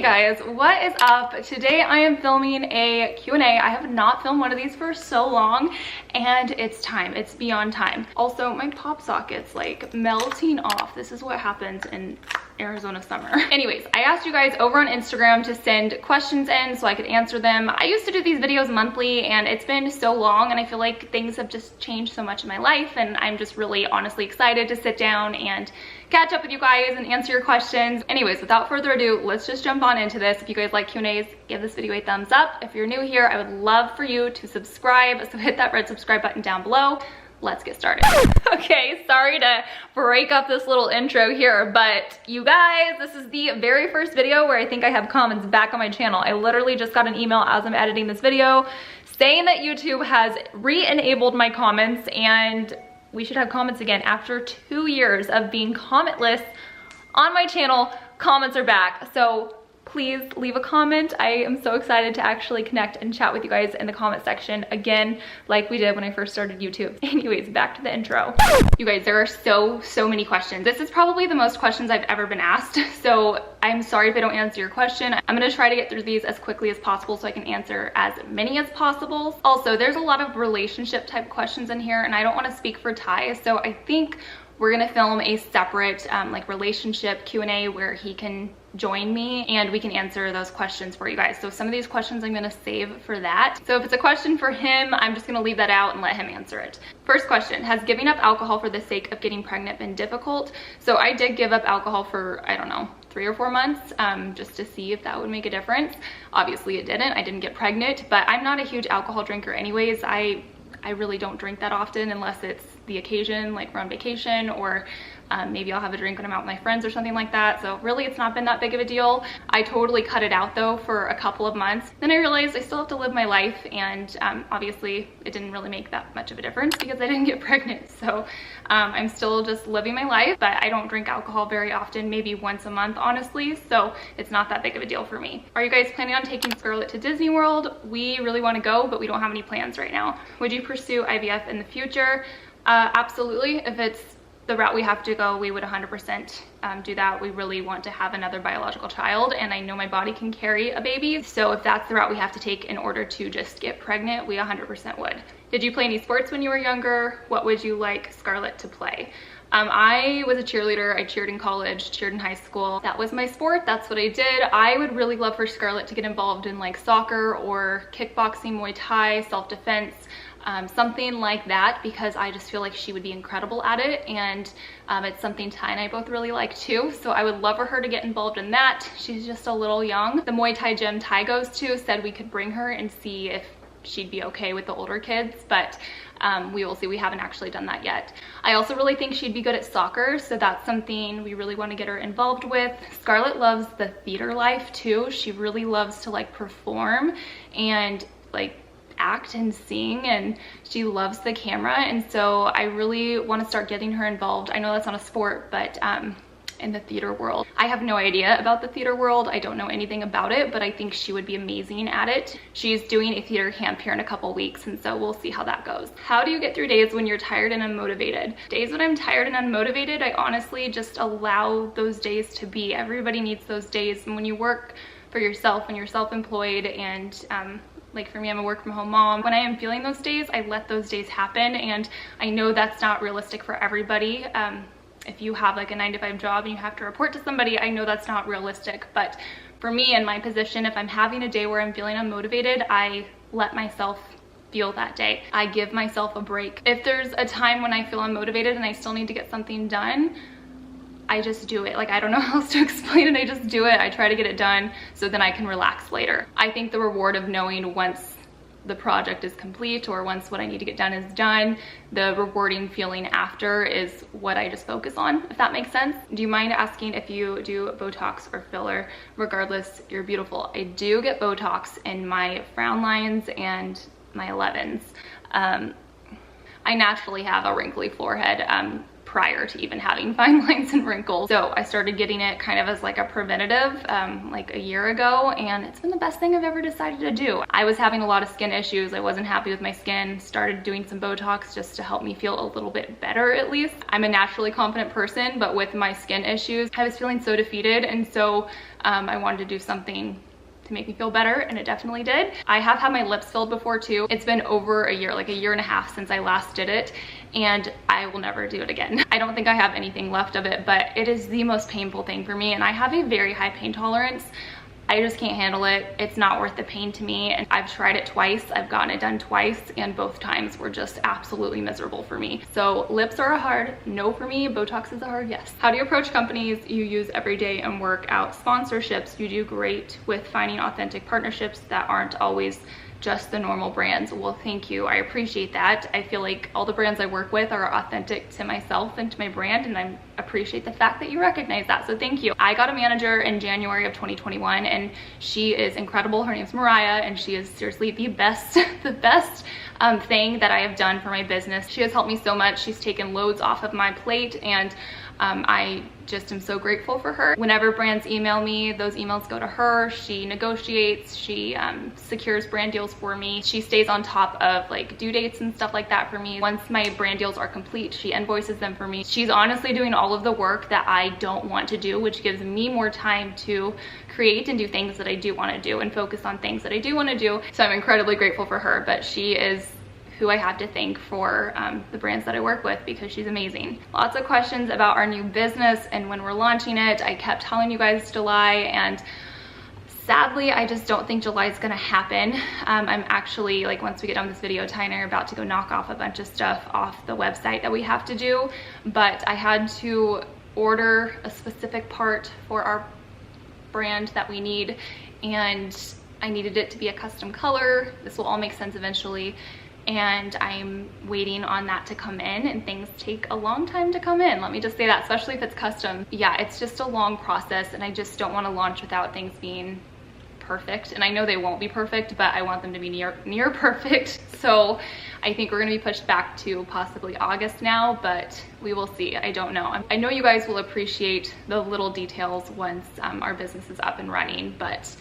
guys, what is up? Today I am filming a Q&A. I have not filmed one of these for so long and it's time. It's beyond time. Also, my pop socket's like melting off. This is what happens in Arizona summer. Anyways, I asked you guys over on Instagram to send questions in so I could answer them. I used to do these videos monthly and it's been so long and I feel like things have just changed so much in my life, and I'm just really honestly excited to sit down and catch up with you guys and answer your questions. Anyways, without further ado, let's just jump on into this. If you guys like Q&As, give this video a thumbs up. If you're new here, I would love for you to subscribe, so hit that red subscribe button down below. Let's get started. Okay, sorry to break up this little intro here, but you guys, this is the very first video where I think I have comments back on my channel. I literally just got an email as I'm editing this video saying that YouTube has re-enabled my comments and we should have comments again. After 2 years of being commentless on my channel, comments are back. So please leave a comment. I am so excited to actually connect and chat with you guys in the comment section again, like we did when I first started YouTube. Anyways, back to the intro. You guys, there are so many questions. This is probably the most questions I've ever been asked. So I'm sorry if I don't answer your question. I'm gonna try to get through these as quickly as possible so I can answer as many as possible. Also, there's a lot of relationship type questions in here and I don't wanna speak for Ty. So I think we're gonna film a separate like relationship Q&A where he can join me and we can answer those questions for you guys. So some of these questions I'm gonna save for that. So if it's a question for him, I'm just gonna leave that out and let him answer it. First question, has giving up alcohol for the sake of getting pregnant been difficult? So I did give up alcohol for, I don't know, 3 or 4 months just to see if that would make a difference. Obviously it didn't. I didn't get pregnant, but I'm not a huge alcohol drinker anyways. I really don't drink that often unless it's the occasion, like we're on vacation, or maybe I'll have a drink when I'm out with my friends or something like that. So really it's not been that big of a deal. I totally cut it out though for a couple of months. Then I realized I still have to live my life, and obviously it didn't really make that much of a difference because I didn't get pregnant. So I'm still just living my life, but I don't drink alcohol very often, maybe once a month honestly. So it's not that big of a deal for me. Are you guys planning on taking Scarlett to Disney World? We really want to go, but we don't have any plans right now. Would you pursue IVF in the future? Absolutely. If it's the route we have to go, we would 100% do that. We really want to have another biological child, and I know my body can carry a baby. So if that's the route we have to take in order to just get pregnant, we 100% would. Did you play any sports when you were younger? What would you like Scarlett to play? I was a cheerleader. I cheered in college, cheered in high school. That was my sport. That's what I did. I would really love for Scarlett to get involved in like soccer or kickboxing, Muay Thai, self-defense, something like that, because I just feel like she would be incredible at it, and it's something Ty and I both really like too. So I would love for her to get involved in that. She's just a little young. The Muay Thai gym Ty goes to said we could bring her and see if she'd be okay with the older kids, but we will see. We haven't actually done that yet. I also really think she'd be good at soccer, so that's something we really want to get her involved with. Scarlett loves the theater life too. She really loves to like perform and like act and sing, and she loves the camera, and so I really want to start getting her involved. I know that's not a sport, but in the theater world. I have no idea about the theater world. I don't know anything about it, but I think she would be amazing at it. She's doing a theater camp here in a couple weeks, and so we'll see how that goes. How do you get through days when you're tired and unmotivated? Days when I'm tired and unmotivated, I honestly just allow those days to be. Everybody needs those days, and when you work for yourself and you're self-employed, and like for me, I'm a work from home mom. When I am feeling those days, I let those days happen, and I know that's not realistic for everybody. If you have like a 9-to-5 job and you have to report to somebody, I know that's not realistic, but for me in my position, if I'm having a day where I'm feeling unmotivated, I let myself feel that day. I give myself a break. If there's a time when I feel unmotivated and I still need to get something done, I just do it. Like, I don't know how else to explain it. I just do it. I try to get it done so then I can relax later. I think the reward of knowing once the project is complete or once what I need to get done is done, the rewarding feeling after is what I just focus on, if that makes sense. Do you mind asking if you do Botox or filler? Regardless, you're beautiful. I do get Botox in my frown lines and my 11s. I naturally have a wrinkly forehead. prior to even having fine lines and wrinkles. So I started getting it kind of as like a preventative like a year ago, and it's been the best thing I've ever decided to do. I was having a lot of skin issues. I wasn't happy with my skin, started doing some Botox just to help me feel a little bit better at least. I'm a naturally confident person, but with my skin issues, I was feeling so defeated, and so I wanted to do something to make me feel better, and it definitely did. I have had my lips filled before too. It's been over a year, like a year and a half since I last did it, and I will never do it again. I don't think I have anything left of it, but it is the most painful thing for me, and I have a very high pain tolerance. I just can't handle it. It's not worth the pain to me, and I've tried it twice. I've gotten it done twice, and both times were just absolutely miserable for me. So lips are a hard no for me. Botox is a hard yes. How do you approach companies you use every day and work out sponsorships? You do great with finding authentic partnerships that aren't always just the normal brands. Well, thank you. I appreciate that. I feel like all the brands I work with are authentic to myself and to my brand, and I appreciate the fact that you recognize that, so thank you. I got a manager in January of 2021, and she is incredible. Her name's Mariah, and she is seriously the best thing that I have done for my business. She has helped me so much. She's taken loads off of my plate, and I just am so grateful for her. Whenever brands email me, those emails go to her. She negotiates, she secures brand deals for me. She stays on top of like due dates and stuff like that for me. Once my brand deals are complete, she invoices them for me. She's honestly doing all of the work that I don't want to do, which gives me more time to create and do things that I do want to do and focus on things that I do want to do. So I'm incredibly grateful for her, but she is who I have to thank for the brands that I work with, because she's amazing. Lots of questions about our new business and when we're launching it. I kept telling you guys July, and sadly, I just don't think July is gonna happen. I'm actually, like, once we get done with this video, Ty and I are about to go knock off a bunch of stuff off the website that we have to do, but I had to order a specific part for our brand that we need, and I needed it to be a custom color. This will all make sense eventually, and I'm waiting on that to come in, and things take a long time to come in. Let me just say that, especially if it's custom. Yeah, it's just a long process, and I just don't want to launch without things being perfect. And I know they won't be perfect, but I want them to be near perfect. So I think we're gonna be pushed back to possibly August now, but we will see. I don't know. I know you guys will appreciate the little details once our business is up and running, but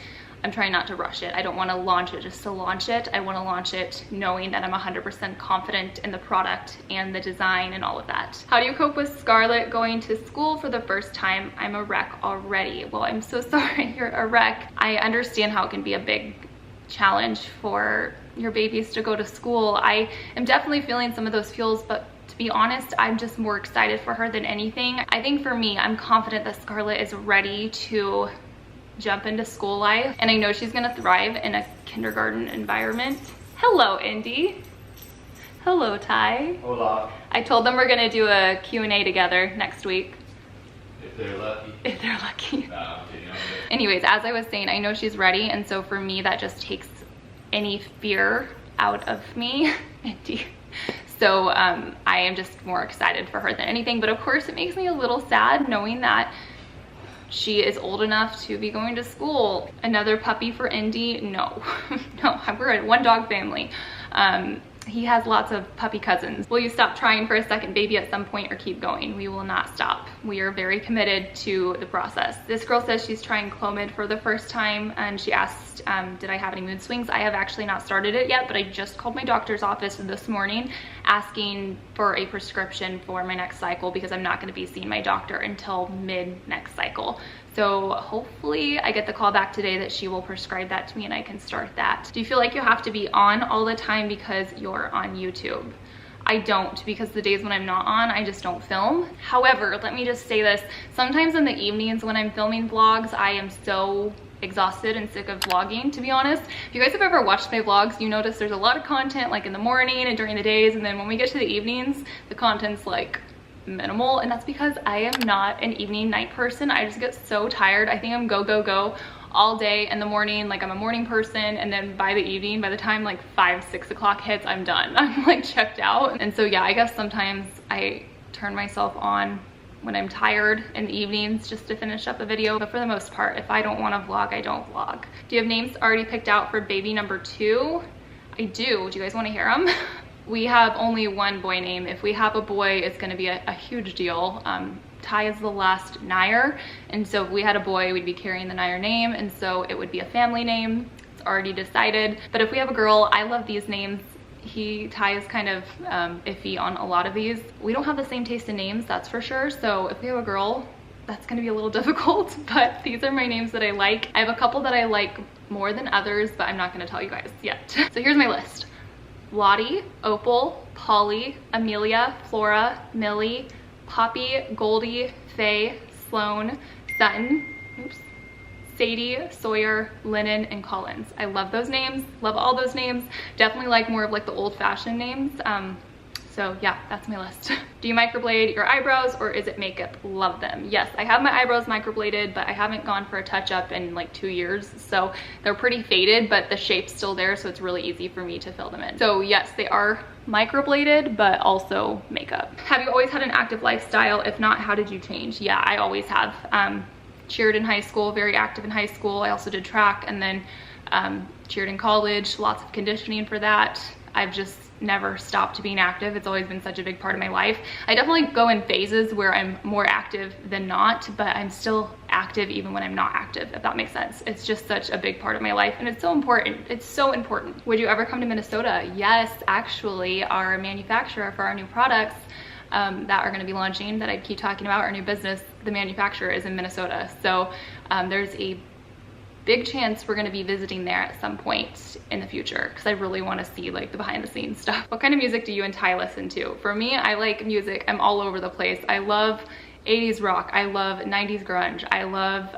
I'm trying not to rush it. I don't want to launch it just to launch it. I want to launch it knowing that I'm 100% confident in the product and the design and all of that. How do you cope with Scarlett going to school for the first time? I'm a wreck already. Well, I'm so sorry you're a wreck. I understand how it can be a big challenge for your babies to go to school. I am definitely feeling some of those feels, but to be honest, I'm just more excited for her than anything. I think for me, I'm confident that Scarlett is ready to jump into school life, and I know she's gonna thrive in a kindergarten environment. Hello, Indy. Hello, Ty. Hola. I told them we're gonna do a Q&A together next week. If they're lucky. If they're lucky. No, Anyways, as I was saying, I know she's ready, and so for me, that just takes any fear out of me. Indy. So I am just more excited for her than anything, but of course it makes me a little sad knowing that she is old enough to be going to school. Another puppy for Indy? No, no, we're a one dog family. He has lots of puppy cousins. Will you stop trying for a second baby at some point or keep going? We will not stop. We are very committed to the process. This girl says she's trying Clomid for the first time, and she asked, did I have any mood swings? I have actually not started it yet, but I just called my doctor's office this morning asking for a prescription for my next cycle, because I'm not gonna be seeing my doctor until mid next cycle. So hopefully I get the call back today that she will prescribe that to me and I can start that. Do you feel like you have to be on all the time because you're on YouTube? I don't, because the days when I'm not on, I just don't film. However, let me just say this. Sometimes in the evenings when I'm filming vlogs, I am so exhausted and sick of vlogging, to be honest. If you guys have ever watched my vlogs, you notice there's a lot of content like in the morning and during the days, and then when we get to the evenings, the content's like minimal, and that's because I am not an evening night person. I just get so tired. I think I'm go all day in the morning, like I'm a morning person, and then by the evening, by the time like 5-6 o'clock hits, I'm done. I'm like checked out. And so yeah, I guess sometimes I turn myself on when I'm tired in the evenings just to finish up a video, but for the most part, if I don't want to vlog, I don't vlog. Do you have names already picked out for baby number 2? I do. Do you guys want to hear them? We have only one boy name. If we have a boy, it's going to be a huge deal. Ty is the last Neier, and so if we had a boy, we'd be carrying the Neier name, and so it would be a family name. It's already decided. But if we have a girl, I love these names. Ty is kind of iffy on a lot of these. We don't have the same taste in names, that's for sure. So if we have a girl, that's gonna be a little difficult, but these are my names that I like. I have a couple that I like more than others, but I'm not gonna tell you guys yet. So here's my list. Lottie, Opal, Polly, Amelia, Flora, Millie, Poppy, Goldie, Faye, Sloan, Sutton, Sadie, Sawyer, Lennon, and Collins. I love those names, love all those names. Definitely like more of like the old-fashioned names. So yeah, that's my list. Do you microblade your eyebrows or is it makeup? Love them. Yes, I have my eyebrows microbladed, but I haven't gone for a touch-up in like 2 years. So they're pretty faded, but the shape's still there, so it's really easy for me to fill them in. So yes, they are microbladed, but also makeup. Have you always had an active lifestyle? If not, how did you change? Yeah, I always have. Cheered in high school, very active in high school. I also did track and then cheered in college, lots of conditioning for that. I've just never stopped being active. It's always been such a big part of my life. I definitely go in phases where I'm more active than not, but I'm still active even when I'm not active, if that makes sense. It's just such a big part of my life and it's so important. It's so important. Would you ever come to Minnesota? Yes, actually, our manufacturer for our new products that are going to be launching, that I keep talking about, our new business, the manufacturer is in Minnesota. So there's a big chance we're going to be visiting there at some point in the future because I really want to see like the behind the scenes stuff. What kind of music do you and Ty listen to? For me, I like music. I'm all over the place. I love 80s rock. I love 90s grunge. I love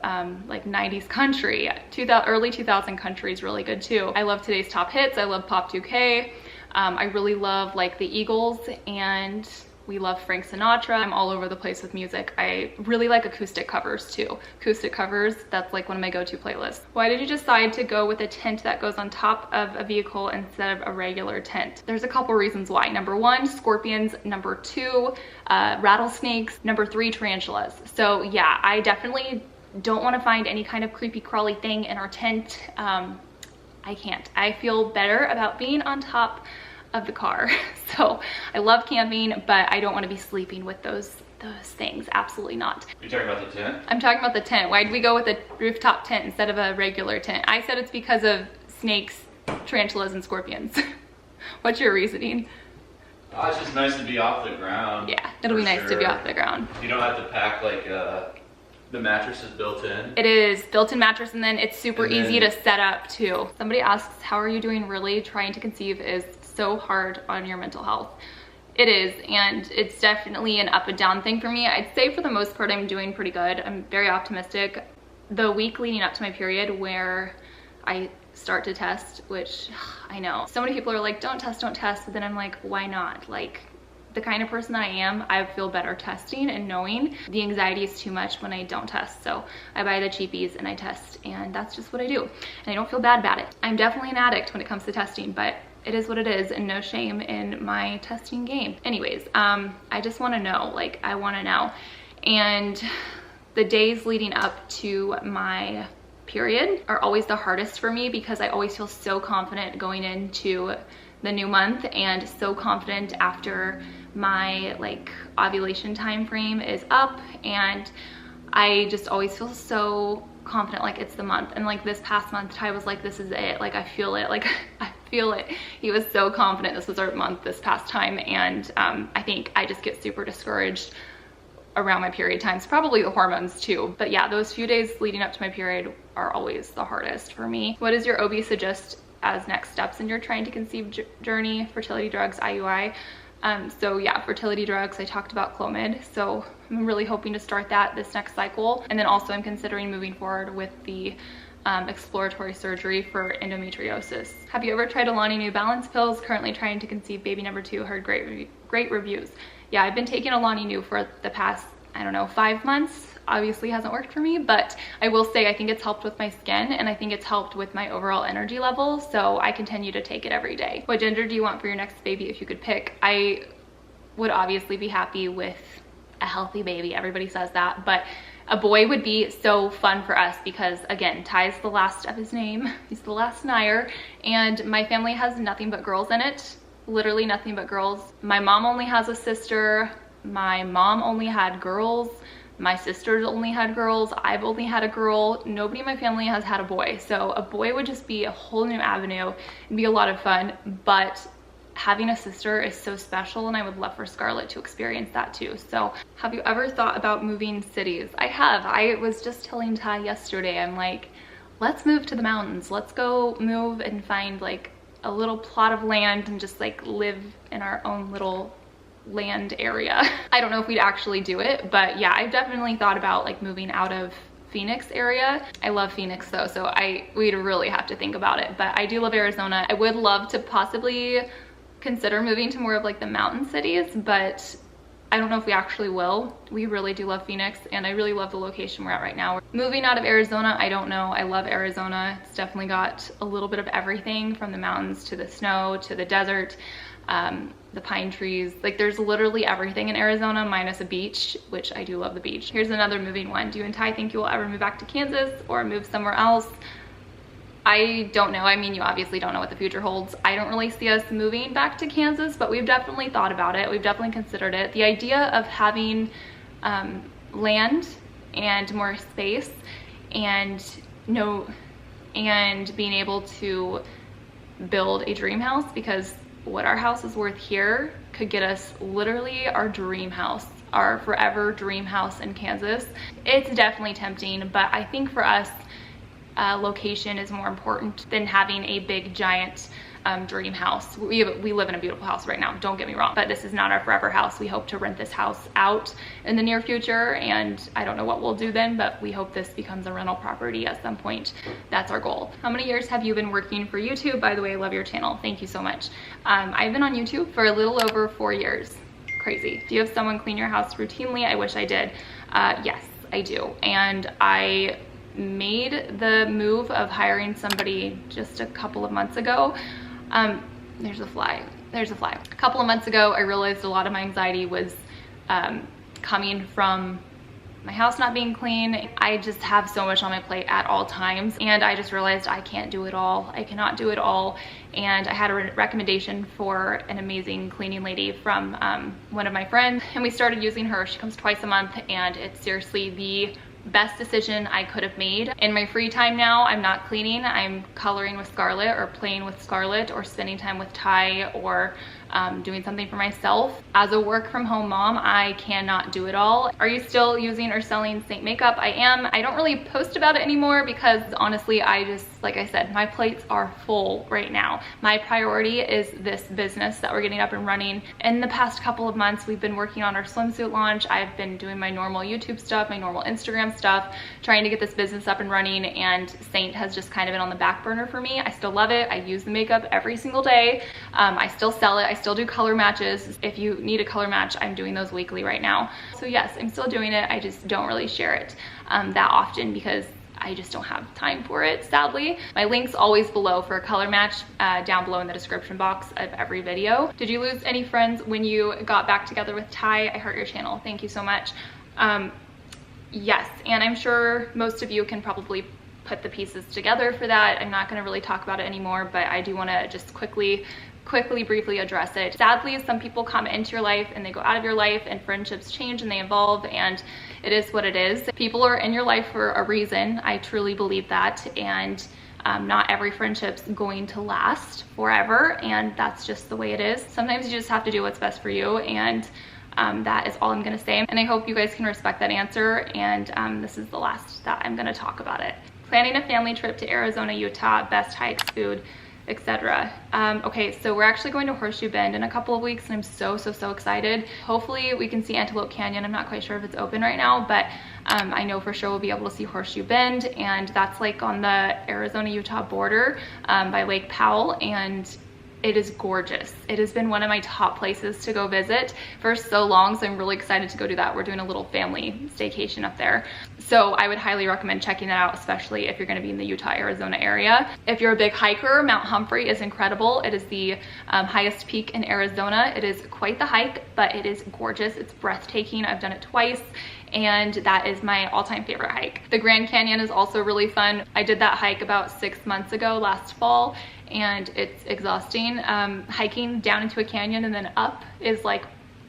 like 90s country. Early 2000 country is really good too. I love today's top hits. I love Pop 2K. I really love like the Eagles, and we love Frank Sinatra. I'm all over the place with music. I really like acoustic covers too. Acoustic covers, that's like one of my go-to playlists. Why did you decide to go with a tint that goes on top of a vehicle instead of a regular tint? There's a couple reasons why. Number one, scorpions. Number two, rattlesnakes. Number three, tarantulas. So yeah, I definitely don't want to find any kind of creepy crawly thing in our tent. I can't. I feel better about being on top of the car. So I love camping, but I don't want to be sleeping with those things. Absolutely not. Are you talking about the tent? I'm talking about the tent. Why did we go with a rooftop tent instead of a regular tent? I said it's because of snakes, tarantulas, and scorpions. What's your reasoning? It's just nice to be off the ground. Yeah, it'll be nice to be off the ground. You don't have to pack like the mattress is built in. It is built-in mattress, and then it's super easy to set up too. Somebody asks, how are you doing? Really trying to conceive is so hard on your mental health. It is, and it's definitely an up and down thing for me. I'd say for the most part I'm doing pretty good. I'm very optimistic. The week leading up to my period where I start to test, which I know so many people are like, don't test, but then I'm like, why not? Like, the kind of person that I am, I feel better testing and knowing. The anxiety is too much when I don't test, so I buy the cheapies and I test, and that's just what I do, and I don't feel bad about it. I'm definitely an addict when it comes to testing, but it is what it is, and no shame in my testing game. Anyways, I just want to know, like, I want to know. And the days leading up to my period are always the hardest for me because I always feel so confident going into the new month and so confident after my like ovulation time frame is up, and I just always feel so confident like it's the month. And like this past month, Ty was like, this is it, like I feel it, like I feel it. He was so confident this was our month this past time, and I think I just get super discouraged around my period times, probably the hormones too. But yeah, those few days leading up to my period are always the hardest for me. What does your OB suggest as next steps in your trying to conceive journey? Fertility drugs, IUI. So yeah, fertility drugs, I talked about Clomid, so I'm really hoping to start that this next cycle. And then also I'm considering moving forward with the exploratory surgery for endometriosis. Have you ever tried Alani New Balance pills? Currently trying to conceive baby number 2, heard great reviews. Yeah, I've been taking Alani New for the past, I don't know, 5 months. Obviously hasn't worked for me, but I will say I think it's helped with my skin, and I think it's helped with my overall energy level, so I continue to take it every day. What gender do you want for your next baby if you could pick? I would obviously be happy with a healthy baby. Everybody says that, but a boy would be so fun for us because, again, Ty's the last of his name. He's the last Neier, and my family has nothing but girls in it. literally nothing but girls. My mom only has a sister. My mom only had girls. My sisters only had girls. I've only had a girl. Nobody in my family has had a boy. So a boy would just be a whole new avenue and be a lot of fun. But having a sister is so special, and I would love for Scarlett to experience that too. So have you ever thought about moving cities? I have. I was just telling Ty yesterday, I'm like, let's move to the mountains. Let's go move and find like a little plot of land and just like live in our own little land area. I don't know if we'd actually do it, but yeah, I've definitely thought about like moving out of Phoenix area. I love Phoenix though, so we'd really have to think about it. But I do love Arizona. I would love to possibly consider moving to more of like the mountain cities, but I don't know if we actually will. We really do love Phoenix, and I really love the location we're at right now. Moving out of Arizona, I don't know. I love Arizona. It's definitely got a little bit of everything, from the mountains to the snow to the desert, the pine trees. Like there's literally everything in Arizona minus a beach, which I do love the beach. Here's another moving one. Do you and Ty think you will ever move back to Kansas or move somewhere else? I don't know. I mean, you obviously don't know what the future holds. I don't really see us moving back to Kansas, but we've definitely thought about it. We've definitely considered it. The idea of having land and more space and being able to build a dream house, because what our house is worth here could get us literally our dream house, our forever dream house in Kansas. It's definitely tempting, but I think for us, location is more important than having a big giant dream house. We live in a beautiful house right now, don't get me wrong, but this is not our forever house. We hope to rent this house out in the near future, and I don't know what we'll do then, but we hope this becomes a rental property at some point. That's our goal. How many years have you been working for YouTube? By the way, I love your channel. Thank you so much. I've been on YouTube for a little over 4 years. Crazy. Do you have someone clean your house routinely? I wish I did. Yes, I do. And I made the move of hiring somebody just a couple of months ago. There's a fly. A couple of months ago, I realized a lot of my anxiety was coming from my house not being clean. I just have so much on my plate at all times, and I just realized I can't do it all. I cannot do it all. And I had a recommendation for an amazing cleaning lady from one of my friends, and we started using her. She comes twice a month, and it's seriously the best decision I could have made. In my free time now, I'm not cleaning. I'm coloring with Scarlet, or playing with Scarlet, or spending time with Ty, or doing something for myself. As a work from home mom, I cannot do it all. Are you still using or selling Saint makeup? I am. I don't really post about it anymore because honestly, like I said, my plates are full right now. My priority is this business that we're getting up and running. In the past couple of months, we've been working on our swimsuit launch. I've been doing my normal YouTube stuff, my normal Instagram stuff, trying to get this business up and running, and Saint has just kind of been on the back burner for me. I still love it. I use the makeup every single day. I still sell it. I still do color matches. If you need a color match, I'm doing those weekly right now. So yes, I'm still doing it. I just don't really share it that often because I just don't have time for it, sadly. My link's always below for a color match, down below in the description box of every video. Did you lose any friends when you got back together with Ty? I heart your channel. Thank you so much. Yes, and I'm sure most of you can probably put the pieces together for that. I'm not gonna really talk about it anymore, but I do wanna just quickly, briefly address it. Sadly, some people come into your life and they go out of your life, and friendships change and they evolve, and it is what it is. People are in your life for a reason. I truly believe that, and not every friendship's going to last forever, and that's just the way it is. Sometimes you just have to do what's best for you, and that is all I'm gonna say. And I hope you guys can respect that answer, and this is the last that I'm gonna talk about it. Planning a family trip to Arizona, Utah, best hikes, food, etc. Okay, so we're actually going to Horseshoe Bend in a couple of weeks, and I'm so excited. Hopefully we can see Antelope Canyon. I'm not quite sure if it's open right now, but I know for sure we'll be able to see Horseshoe Bend, and that's like on the Arizona-Utah border by Lake Powell, and it is gorgeous. It has been one of my top places to go visit for so long, so I'm really excited to go do that. We're doing a little family staycation up there. So I would highly recommend checking that out, especially if you're gonna be in the Utah, Arizona area. If you're a big hiker, Mount Humphrey is incredible. It is the highest peak in Arizona. It is quite the hike, but it is gorgeous. It's breathtaking. I've done it twice, and that is my all-time favorite hike. The Grand Canyon is also really fun. I did that hike about 6 months ago, last fall, and it's exhausting. Hiking down into a canyon and then up is like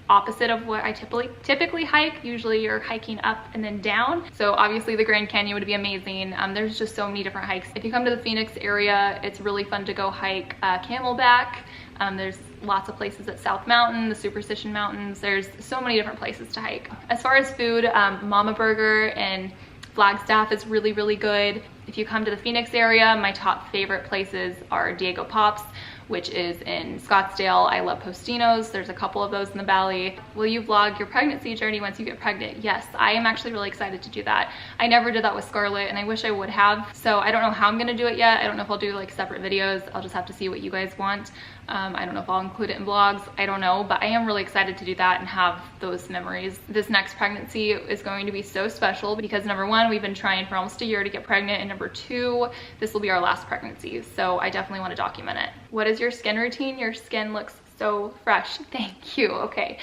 opposite of what I typically hike. Usually you're hiking up and then down. So obviously the Grand Canyon would be amazing. There's just so many different hikes. If you come to the Phoenix area, it's really fun to go hike Camelback. There's lots of places at South Mountain, the Superstition Mountains. There's so many different places to hike. As far as food, Mama Burger and Flagstaff is really, really good. If you come to the Phoenix area, my top favorite places are Diego Pops, which is in Scottsdale. I love Postino's. There's a couple of those in the Valley. Will you vlog your pregnancy journey once you get pregnant? Yes, I am actually really excited to do that. I never did that with Scarlett, and I wish I would have. So I don't know how I'm gonna do it yet. I don't know if I'll do like separate videos. I'll just have to see what you guys want. I don't know if I'll include it in vlogs. I don't know, but I am really excited to do that and have those memories. This next pregnancy is going to be so special because number one, we've been trying for almost a year to get pregnant, and number two, this will be our last pregnancy. So I definitely want to document it. What is your skin routine? Your skin looks so fresh. Thank you. Okay.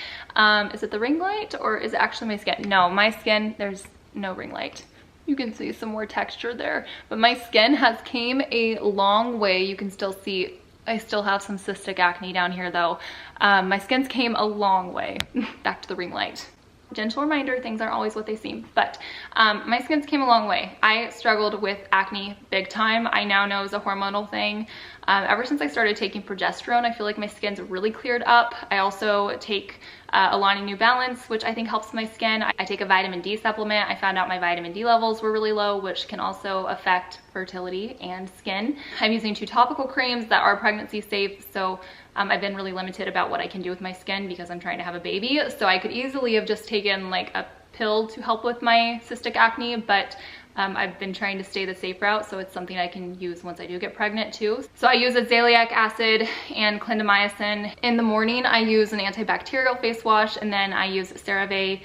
Is it the ring light or is it actually my skin? No, my skin, there's no ring light. You can see some more texture there, but my skin has came a long way. You can still see I still have some cystic acne down here though. My skin's came a long way. Back to the ring light. Gentle reminder, things aren't always what they seem, but my skin's came a long way. I struggled with acne big time. I now know it's a hormonal thing. Ever since I started taking progesterone, I feel like my skin's really cleared up. I also take Alani New Balance, which I think helps my skin. I take a vitamin D supplement. I found out my vitamin D levels were really low, which can also affect fertility and skin. I'm using 2 topical creams that are pregnancy safe, so I've been really limited about what I can do with my skin because I'm trying to have a baby. So I could easily have just taken like a pill to help with my cystic acne, but I've been trying to stay the safe route, so it's something I can use once I do get pregnant too. So I use azelaic acid and clindamycin. In the morning, I use an antibacterial face wash, and then I use CeraVe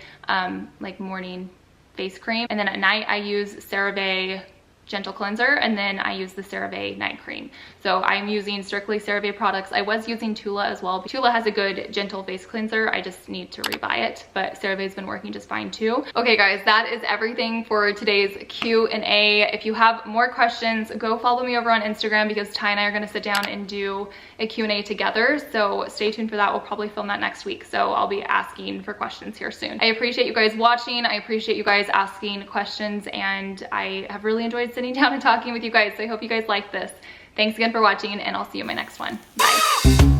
like morning face cream. And then at night, I use CeraVe gentle cleanser, and then I use the CeraVe night cream. So I'm using strictly CeraVe products. I was using Tula as well. Tula has a good gentle face cleanser. I just need to rebuy it, but CeraVe's been working just fine too. Okay guys, that is everything for today's Q&A. If you have more questions, go follow me over on Instagram because Ty and I are gonna sit down and do a Q&A together. So stay tuned for that. We'll probably film that next week. So I'll be asking for questions here soon. I appreciate you guys watching. I appreciate you guys asking questions, and I have really enjoyed sitting down and talking with you guys. So I hope you guys like this. Thanks again for watching, and I'll see you in my next one. Bye.